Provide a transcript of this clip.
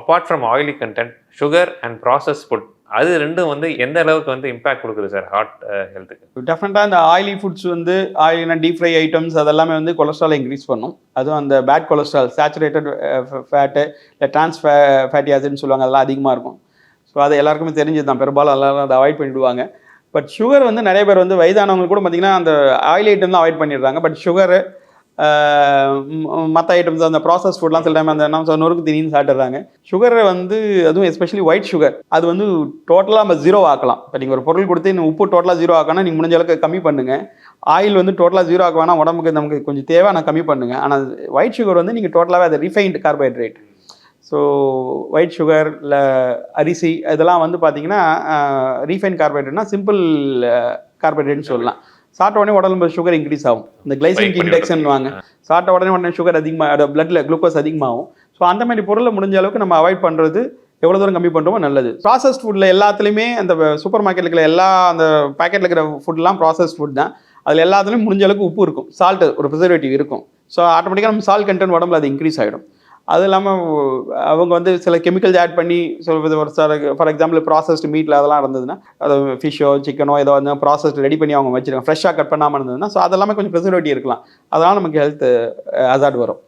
Apart from oily content, sugar and process food அது ரெண்டும் வந்து எந்த அளவுக்கு வந்து இம்பாக்ட் கொடுக்குது சார் ஹார்ட் ஹெல்த்துக்கு? டெஃபினட்டாக இந்த ஆயிலி ஃபுட்ஸ் வந்து ஆயிலினா டீப் ஃப்ரை ஐட்டம்ஸ் அதெல்லாமே வந்து கொலஸ்ட்ராலை இன்க்ரீஸ் பண்ணும். அதுவும் அந்த பேட் கொலஸ்ட்ரால், சேச்சுரேட்டட் ஃபேட்டு, இல்லை ட்ரான்ஸ் ஃபேட்டி ஆசிட்னு சொல்லுவாங்க, அதெல்லாம் அதிகமாக இருக்கும். ஸோ அது எல்லாருக்குமே தெரிஞ்சது தான், பெரும்பாலும் எல்லாரும் அதை அவாய்ட் பண்ணிவிடுவாங்க. பட் சுகர் வந்து நிறைய பேர் வந்து வயதானவங்க கூட பார்த்திங்கன்னா அந்த ஆயில் ஐட்டம் தான் அவாய்ட் பண்ணிடுறாங்க. பட் சுகரு மற்ற ஐட்டம்ஸ் அந்த ப்ராசஸ் ஃபுட்லாம் சில டைம் அந்த என்ன நொறுக்கு திணின்னு சாப்பிட்றாங்க. சுகரை வந்து அதுவும் எஸ்பெஷலி ஒயிட் சுகர் அது வந்து டோட்டலாக நம்ம ஜீரோ ஆக்கலாம். இப்போ நீங்கள் ஒரு பொருள் கொடுத்து இந்த உப்பு டோட்டலாக ஜீரோ ஆக்கணும், நீங்கள் முடிஞ்ச அளவுக்கு கம்மி பண்ணுங்கள். ஆயில் வந்து டோட்டலாக ஜீரோ ஆக்க வேணாம், உடம்புக்கு நமக்கு கொஞ்சம் தேவை, நான் கம்மி பண்ணுங்கள். ஆனால் ஒயிட் சுகர் வந்து நீங்கள் டோட்டலாகவே அது refined carbohydrate. So white sugar இல்லை அரிசி இதெல்லாம் வந்து பார்த்திங்கன்னா ரீஃபைன் கார்போஹைட்ரேட்னா சிம்பிள் கார்போஹைட்ரேட்னு சொல்லலாம். சாப்பிட்ட உடனே உடம்புல சுகர் இன்க்ரீஸ் ஆகும். இந்த கிளைசமிக் இண்டெக்ஸ்ன்னு வாங்க, சாப்பிட்ட உடனே சுகர் அதிகமாக, பிளட்ல குளுக்கோஸ் அதிகமாகும். ஸோ அந்த மாதிரி பொருளை முடிஞ்ச அளவுக்கு நம்ம அவாய்ட் பண்ணுறது எவ்வளோ தூரம் கம்மி பண்ணுறோமோ நல்லது. ப்ராசஸ்ட் ஃபுட்டில் எல்லாத்துலேயுமே அந்த சூப்பர் மார்க்கெட்டில் இருக்கிற எல்லா அந்த பேக்கெட்டில் இருக்கிற ஃபுட்லாம் ப்ராசஸ் ஃபுட் தான். அதில் எல்லாத்துலேயும் முடிஞ்ச அளவுக்கு உப்பு இருக்கும், சால்ட்டு ஒரு ப்ரிசர்வேட்டிவ் இருக்கும். ஸோ ஆட்டோமேட்டிக்காக நம்ம சால்ட் கண்டென்ட் உடம்புல அது இன்க்ரீஸ் ஆகிடும். அது இல்லாமல் அவங்க வந்து சில கெமிக்கல்ஸ் ஆட் பண்ணி சொல்வது ஒரு ஃபார் எக்ஸாம்பிள் ப்ராசஸ்டு மீட்டில் அதெல்லாம் இருந்ததுன்னா, அது ஃபிஷ்ஷோ சிக்கனோ ஏதோ வந்து ப்ராசஸ்டு ரெடி பண்ணி அவங்க வச்சுருக்காங்க, ஃப்ரெஷ்ஷாக கட் பண்ணாமல் இருந்ததுன்னா, ஸோ அதெல்லாமே கொஞ்சம் ப்ரிசர்வேட்டிவ் இருக்கலாம். அதனால் நமக்கு ஹெல்த் ஹசார்ட் வரும்.